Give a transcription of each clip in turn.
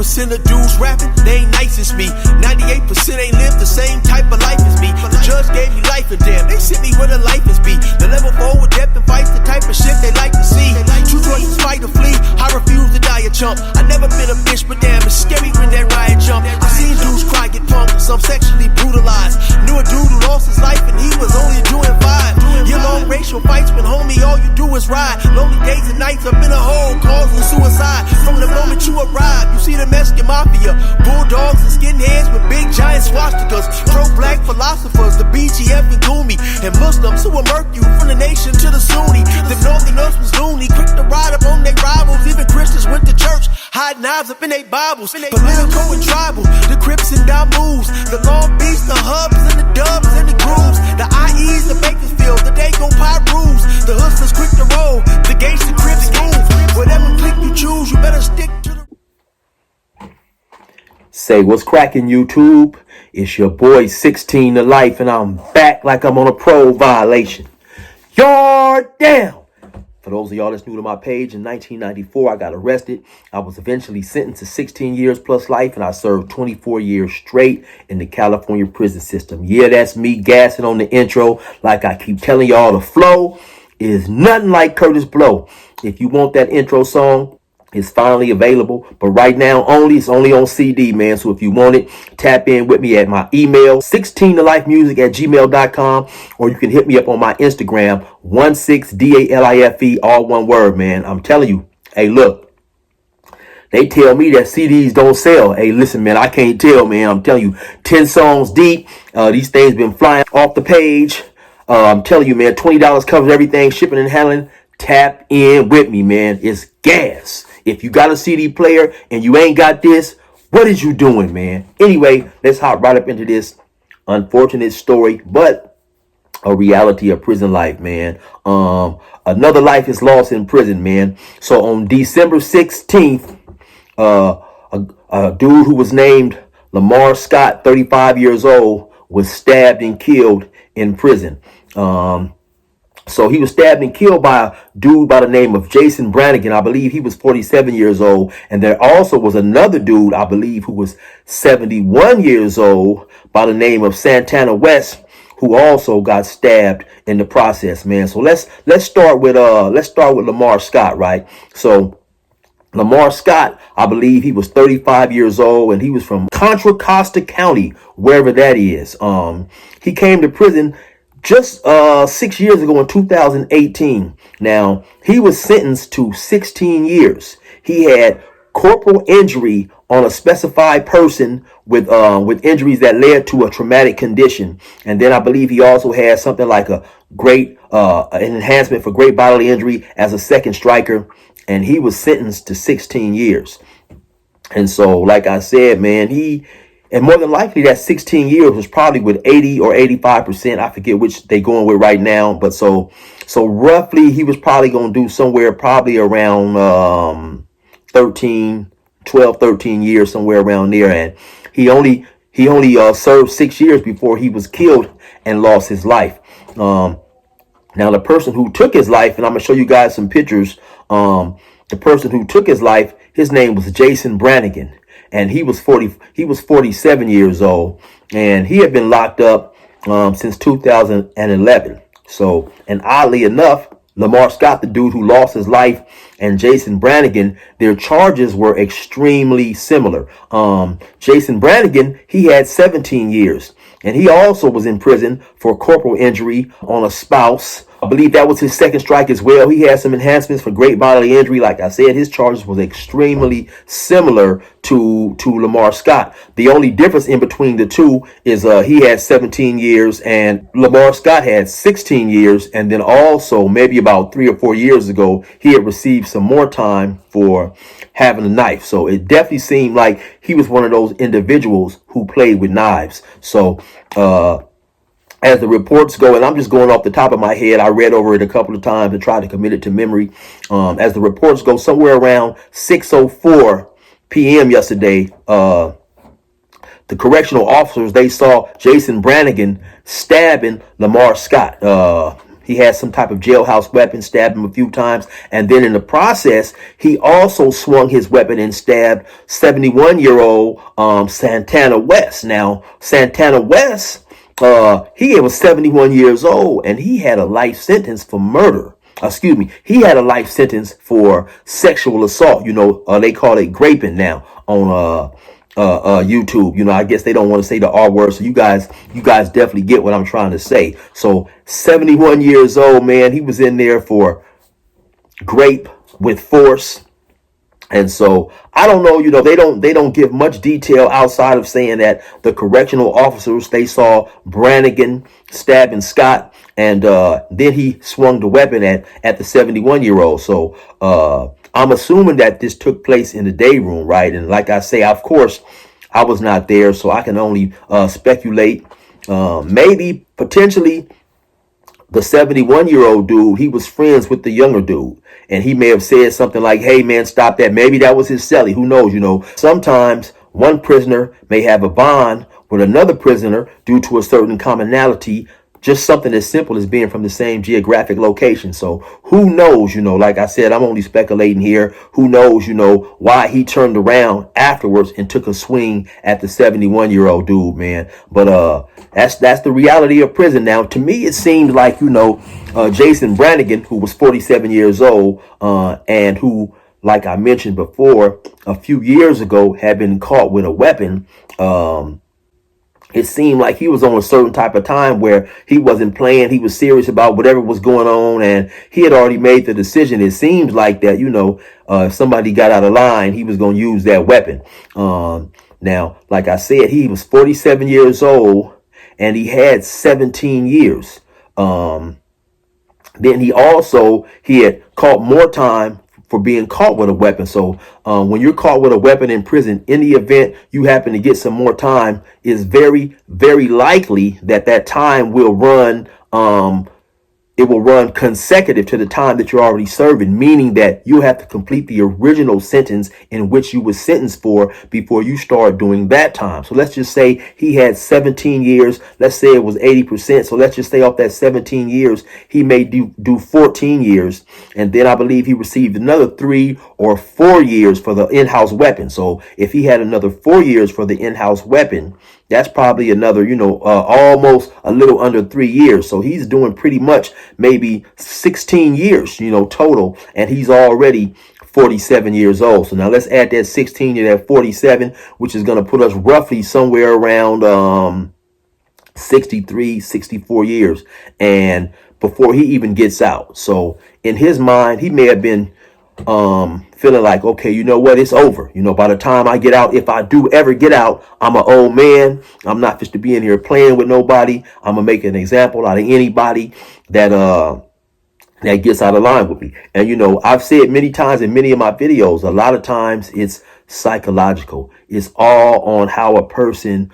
of dudes rapping, they ain't nice as me. 98% ain't lived the same type of life as me. The judge gave me life and damn, they sent me where the life is be. The level 4 with depth and fights, the type of shit they like to see. Two choices, fight or flee, I refuse to die a chump. I never been a bitch, but damn, it's scary when that riot jump. I seen dudes cry, get punked, some sexually brutalized. Knew a dude who lost his life and he was only doing 5. Year-long racial fights, but homie, all you do is ride. Lonely days and nights up in a hole, causing suicide. From the moment you arrive, you see the Mexican mafia, bulldogs and skinheads with big giant swastikas, pro-black philosophers, the BGF and Gumi, and Muslims who will murk you from the nation to the Sunni. The Northerners was loony, quick to ride up on their rivals. Even Christians went to church, hide knives up in their Bibles. Political and tribal, the Crips and Damoos, the Long Beach, the Hubs and the Dubs and the Grooves, the IEs, the Bakersfield, the Dago Pyrus, the Hustlers quick to roll, the Gangsta Crips move. Whatever click you choose, you better stick to the... Say what's cracking, YouTube? It's your boy 16 to Life, and I'm back like I'm on a parole violation. Yard down! For those of y'all that's new to my page, in 1994, I got arrested. I was eventually sentenced to 16 years plus life, and I served 24 years straight in the California prison system. Yeah, that's me gassing on the intro. Like I keep telling y'all, the flow is nothing like Curtis Blow. If you want that intro song, it's finally available, but right now it's only on CD, man. So if you want it, tap in with me at my email, 16tolifemusic@gmail.com, or you can hit me up on my Instagram, 16DALIFE, all one word, man. I'm telling you, hey, look, they tell me that CDs don't sell. Hey, listen, man, I can't tell, man. I'm telling you, 10 songs deep. These things been flying off the page. I'm telling you, man, $20 covers everything, shipping and handling. Tap in with me, man. It's gas. If you got a CD player and you ain't got this, what is you doing, man? Anyway, let's hop right up into this unfortunate story, but a reality of prison life, man. Another life is lost in prison, man. So on December 16th, a dude who was named Lamar Scott, 35 years old, was stabbed and killed in prison. So he was stabbed and killed by a dude by the name of Jason Brannigan. I believe he was 47 years old. And there also was another dude, I believe, who was 71 years old by the name of Santana West, who also got stabbed in the process, man. So let's start with Lamar Scott, right? So Lamar Scott, I believe he was 35 years old, and he was from Contra Costa County, wherever that is. He came to prison just 6 years ago in 2018. Now, he was sentenced to 16 years. He had corporal injury on a specified person with injuries that led to a traumatic condition. And then I believe he also had something like a great an enhancement for great bodily injury as a second striker. And he was sentenced to 16 years. And so, like I said, man, and more than likely that 16 years was probably with 80 or 85%. I forget which they going with right now. But so roughly he was probably going to do somewhere probably around 13 years, somewhere around there. And he only served 6 years before he was killed and lost his life. Now, the person who took his life, and I'm going to show you guys some pictures. The person who took his life, his name was Jason Brannigan. And he was 47 years old, and he had been locked up since 2011. So, and oddly enough, Lamar Scott, the dude who lost his life, and Jason Brannigan, their charges were extremely similar. Jason Brannigan, he had 17 years, and he also was in prison for corporal injury on a spouse. I believe that was his second strike as well. He had some enhancements for great bodily injury. Like I said, his charges was extremely similar to Lamar Scott. The only difference in between the two is he had 17 years and Lamar Scott had 16 years. And then also maybe about 3 or 4 years ago, he had received some more time for having a knife. So it definitely seemed like he was one of those individuals who played with knives. So, as the reports go, and I'm just going off the top of my head, I read over it a couple of times and tried to commit it to memory. As the reports go, somewhere around 6:04 p.m. yesterday, the correctional officers, they saw Jason Brannigan stabbing Lamar Scott. He had some type of jailhouse weapon, stabbed him a few times. And then in the process, he also swung his weapon and stabbed 71-year-old Santana West. Now, Santana West, he was 71 years old and he had a life sentence for murder. Excuse me. He had a life sentence for sexual assault. They call it graping now on YouTube. I guess they don't want to say the R word. So you guys definitely get what I'm trying to say. So 71 years old, man, he was in there for grape with force. And so I don't know, they don't give much detail outside of saying that the correctional officers, they saw Brannigan stabbing Scott, and then he swung the weapon at the 71-year-old. So I'm assuming that this took place in the day room, right? And like I say, of course, I was not there, so I can only speculate. Maybe potentially the 71-year-old dude, he was friends with the younger dude. And he may have said something like, hey, man, stop that. Maybe that was his cellie. Who knows? Sometimes one prisoner may have a bond with another prisoner due to a certain commonality. Just something as simple as being from the same geographic location. So who knows, like I said, I'm only speculating here. Who knows, why he turned around afterwards and took a swing at the 71-year-old dude, man. But that's the reality of prison. Now, to me, it seems like, Jason Brannigan, who was 47 years old, and who, like I mentioned before, a few years ago had been caught with a weapon. It seemed like he was on a certain type of time where he wasn't playing. He was serious about whatever was going on, and he had already made the decision. It seems like that, if somebody got out of line, he was going to use that weapon. Now, like I said, he was 47 years old and he had 17 years. Then he had caught more time for being caught with a weapon. So when you're caught with a weapon in prison, in the event you happen to get some more time, it's very, very likely that time will run it will run consecutive to the time that you're already serving, meaning that you have to complete the original sentence in which you were sentenced for before you start doing that time. So let's just say he had 17 years. Let's say it was 80%. So let's just say off that 17 years, he may do 14 years. And then I believe he received another 3 or 4 years for the in-house weapon. So if he had another 4 years for the in-house weapon, that's probably another, almost a little under 3 years. So he's doing pretty much maybe 16 years, total. And he's already 47 years old. So now let's add that 16 to that 47, which is going to put us roughly somewhere around 63, 64 years. And before he even gets out. So in his mind, he may have been feeling like, okay, you know what, it's over. By the time I get out, if I do ever get out, I'm an old man. I'm not just to be in here playing with nobody. I'm gonna make an example out of anybody that gets out of line with me. And I've said many times in many of my videos, a lot of times it's psychological. It's all on how a person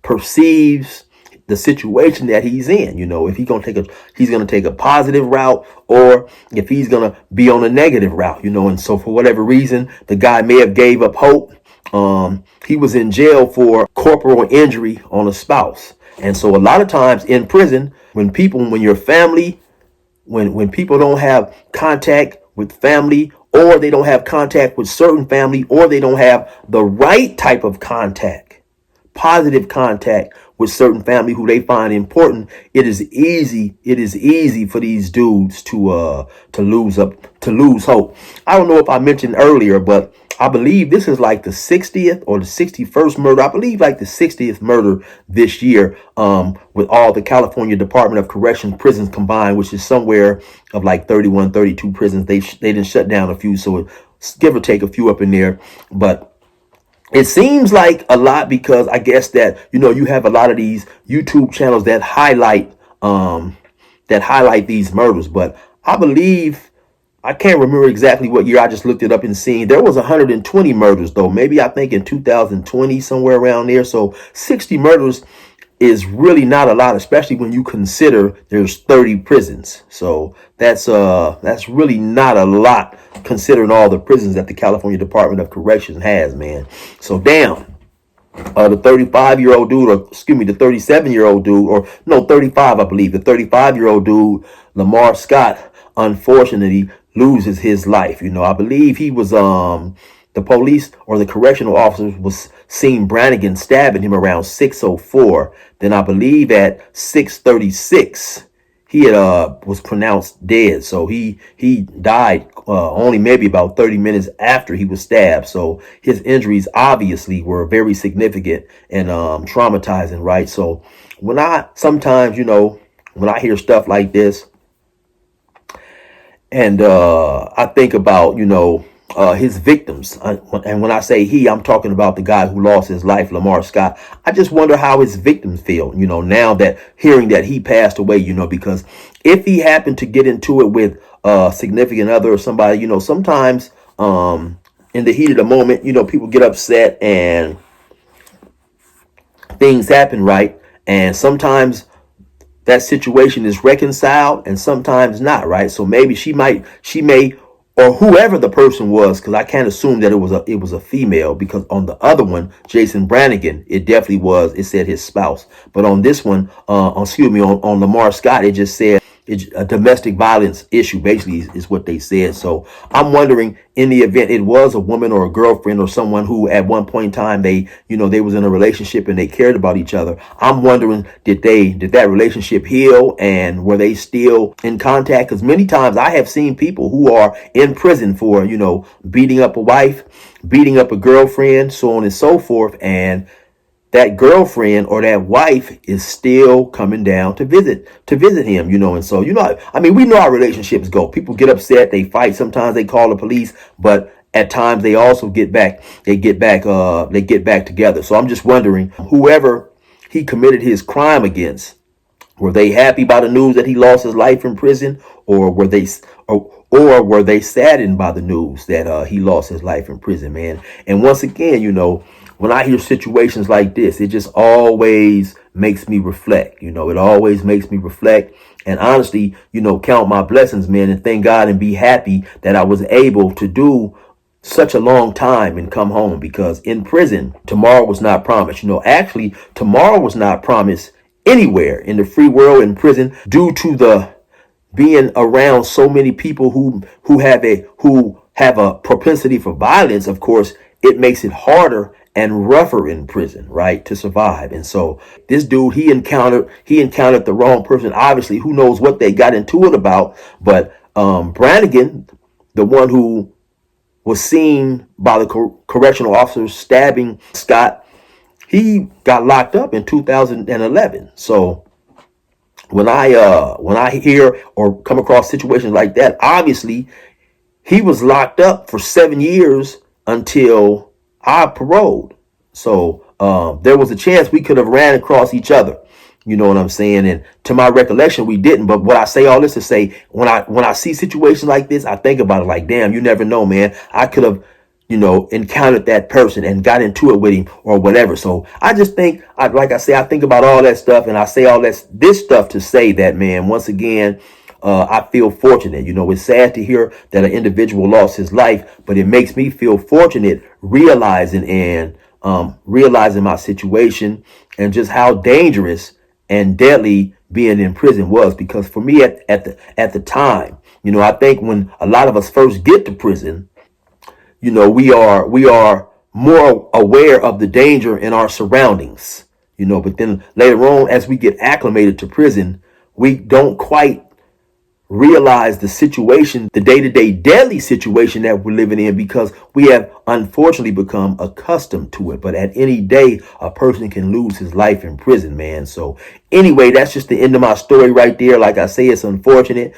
perceives the situation that he's in. If he's going to take a positive route, or if he's going to be on a negative route, and so for whatever reason, the guy may have gave up hope. He was in jail for corporal injury on a spouse. And so a lot of times in prison, when your family, when people don't have contact with family, or they don't have contact with certain family, or they don't have the right type of contact, positive contact with certain family who they find important, it is easy for these dudes to lose hope. I don't know if I mentioned earlier, but I believe this is like the 60th or the 61st murder. I believe like the 60th murder this year, with all the California Department of Corrections prisons combined, which is somewhere of like 31, 32 prisons. They didn't shut down a few, so give or take a few up in there, but it seems like a lot because I guess that, you have a lot of these YouTube channels that highlight these murders. But I believe, I can't remember exactly what year. I just looked it up and seen there was 120 murders though. Maybe I think in 2020, somewhere around there. So 60 murders is really not a lot, especially when you consider there's 30 prisons. So that's really not a lot considering all the prisons that the California Department of Corrections has, man. So damn, The 35-year-old dude, or excuse me, the 37-year-old dude, or no, 35, I believe, the 35-year-old dude, Lamar Scott, unfortunately loses his life. I believe he was, the police or the correctional officers was seen Brannigan stabbing him around 6:04. Then I believe at 6:36, he had was pronounced dead. So he died only maybe about 30 minutes after he was stabbed. So his injuries obviously were very significant and traumatizing, right? So when I sometimes, when I hear stuff like this, and I think about, his victims. And when I say he, I'm talking about the guy who lost his life, Lamar Scott. I just wonder how his victims feel, now that hearing that he passed away, because if he happened to get into it with a significant other or somebody, sometimes in the heat of the moment, people get upset and things happen, right? And sometimes that situation is reconciled and sometimes not, right? So maybe she may, or whoever the person was, because I can't assume that it was a female, because on the other one, Jason Brannigan, it definitely was. It said his spouse, but on this one, on Lamar Scott, it just said it's a domestic violence issue. Basically, is what they said. So I'm wondering, in the event it was a woman or a girlfriend or someone who at one point in time they was in a relationship and they cared about each other. I'm wondering, did that relationship heal, and were they still in contact? Because many times I have seen people who are in prison for beating up a wife, beating up a girlfriend, so on and so forth, and that girlfriend or that wife is still coming down to visit him, and so, I mean, we know how relationships go. People get upset, they fight, sometimes they call the police, but at times they also get back together. So I'm just wondering, whoever he committed his crime against, were they happy by the news that he lost his life in prison, or were they saddened by the news that he lost his life in prison, man? And once again, when I hear situations like this, it just always makes me reflect. It always makes me reflect and honestly, count my blessings, man, and thank God and be happy that I was able to do such a long time and come home, because in prison, tomorrow was not promised. Actually, tomorrow was not promised anywhere in the free world. In prison, due to the being around so many people who have a propensity for violence, of course, it makes it harder and rougher in prison, right, to survive. And so this dude, he encountered the wrong person. Obviously, who knows what they got into it about, but Brannigan, the one who was seen by the correctional officers stabbing Scott, he got locked up in 2011. So when I hear or come across situations like that, obviously he was locked up for 7 years until I paroled. So there was a chance we could have ran across each other. You know what I'm saying? And to my recollection, we didn't. But what I say all this to say, when I see situations like this, I think about it like, damn, you never know, man. I could have, encountered that person and got into it with him or whatever. So I just think, like I say, I think about all that stuff, and I say all this stuff to say that, man, once again, I feel fortunate. It's sad to hear that an individual lost his life, but it makes me feel fortunate realizing my situation and just how dangerous and deadly being in prison was. Because for me at the time, I think when a lot of us first get to prison, we are more aware of the danger in our surroundings, but then later on, as we get acclimated to prison, we don't quite realize the situation, the day-to-day deadly situation that we're living in, because we have unfortunately become accustomed to it. But at any day, a person can lose his life in prison, man. So anyway, that's just the end of my story right there. Like I say, it's unfortunate,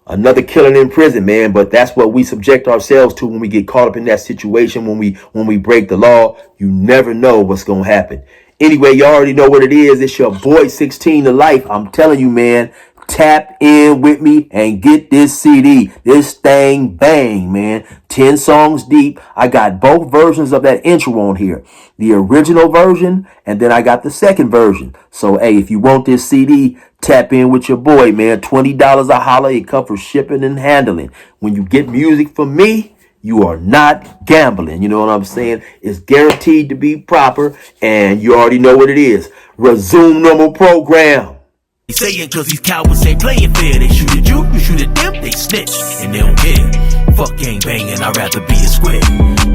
another killing in prison, man. But that's what we subject ourselves to when we get caught up in that situation. When we break the law, you never know what's going to happen. Anyway, you already know what it is. It's your boy 16 to life. I'm telling you, man, tap in with me and get this CD. This thing bang, man. 10 songs deep. I got both versions of that intro on here. The original version, and then I got the second version. So, hey, if you want this CD, tap in with your boy, man. $20 a holler. It covers shipping and handling. When you get music from me, You are not gambling. You know what I'm saying? It's guaranteed to be proper, and you already know what it is. Resume normal program. They saying cause these cowards ain't playing fair. They shoot at you, you shoot at them, they snitch, and they don't care. Fuck gang banging, I'd rather be a square.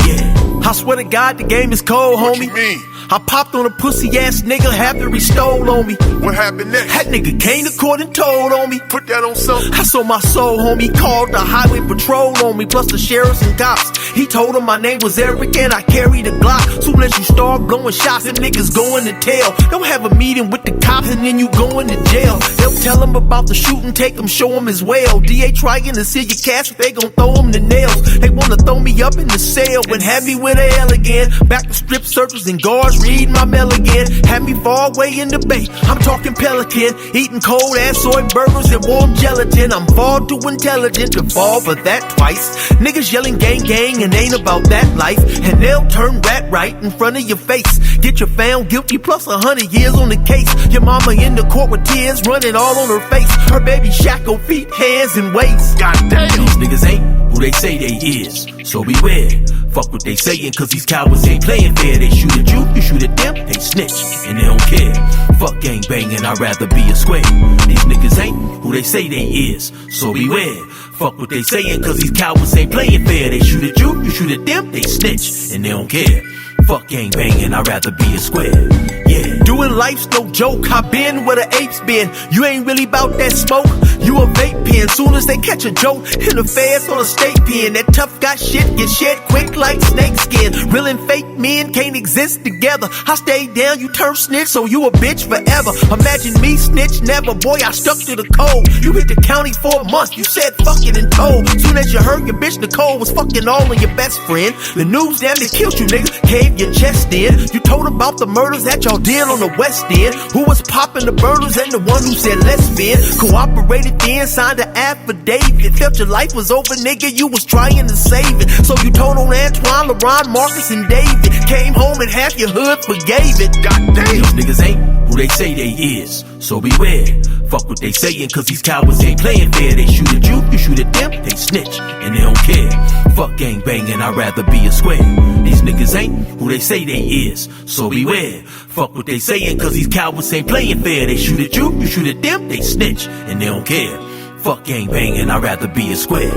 Yeah. I swear to God, the game is cold, homie. What you mean? I popped on a pussy ass nigga after he stole on me. What happened next? That nigga came to court and told on me. Put that on something. I sold my soul, homie. Called the highway patrol on me, plus the sheriffs and cops. He told him my name was Eric and I carried a Glock. Soon as you start blowing shots, them niggas going to tail. Don't have a meeting with the cops and then you going to jail. They'll tell him about the shooting, take him, show him his well. DA trying to seal your cash, they gon' throw him the nails. They wanna throw me up in the cell and have me with a L again. Back to strip searchers and guards, read my mail again. Had me far away in the bay, I'm talking Pelican. Eating cold ass soy burgers and warm gelatin. I'm far too intelligent to fall for that twice. Niggas yelling gang gang and ain't about that life. And they'll turn rat right in front of your face. Get you found guilty plus 100 years on the case. Your mama in the court with tears running all on her face. Her baby shackled feet, hands and waist. Goddamn. These niggas ain't who they say they is, so beware. Fuck what they saying, cause these cowards ain't playing fair. They shoot at you, you shoot at them, they snitch, and they don't care. Fuck gang banging, I'd rather be a square. These niggas ain't who they say they is, so beware. Fuck what they saying, cause these cowards ain't playing fair. They shoot at you, you shoot at them, they snitch, and they don't care. Fuck gang banging, I'd rather be a square. Yeah. Doing life's no joke, I been where the apes been. You ain't really bout that smoke, you a vape pen. Soon as they catch a joke, in the feds on a state pen. That tough guy shit get shed quick like snake skin. Real and fake men can't exist together. I stay down, you turn snitch, so you a bitch forever. Imagine me snitch never, boy, I stuck to the code. You hit the county for a month, you said fucking and told. Soon as you heard your bitch Nicole was fucking all of your best friend. The news damn it killed you, nigga, caved your chest in. You told about the murders that y'all did on the West End. Who was popping the burners and the one who said lesbian. Cooperated then, signed an affidavit. Felt your life was over, nigga, you was trying to save it. So you told on Antoine, LeBron, Marcus, and David. Came home and half your hood forgave it. Goddamn. These niggas ain't who they say they is, so beware. Fuck what they saying, cause these cowards ain't playing fair. They shoot at you, you shoot at them, they snitch, and they don't care. Fuck gang banging, I'd rather be a square. These niggas ain't who they say they is, so beware. Fuck what they saying, cause these cowards ain't playing fair. They shoot at you, you shoot at them, they snitch, and they don't care. Fuck gang banging, I'd rather be a square.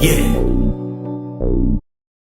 Yeah.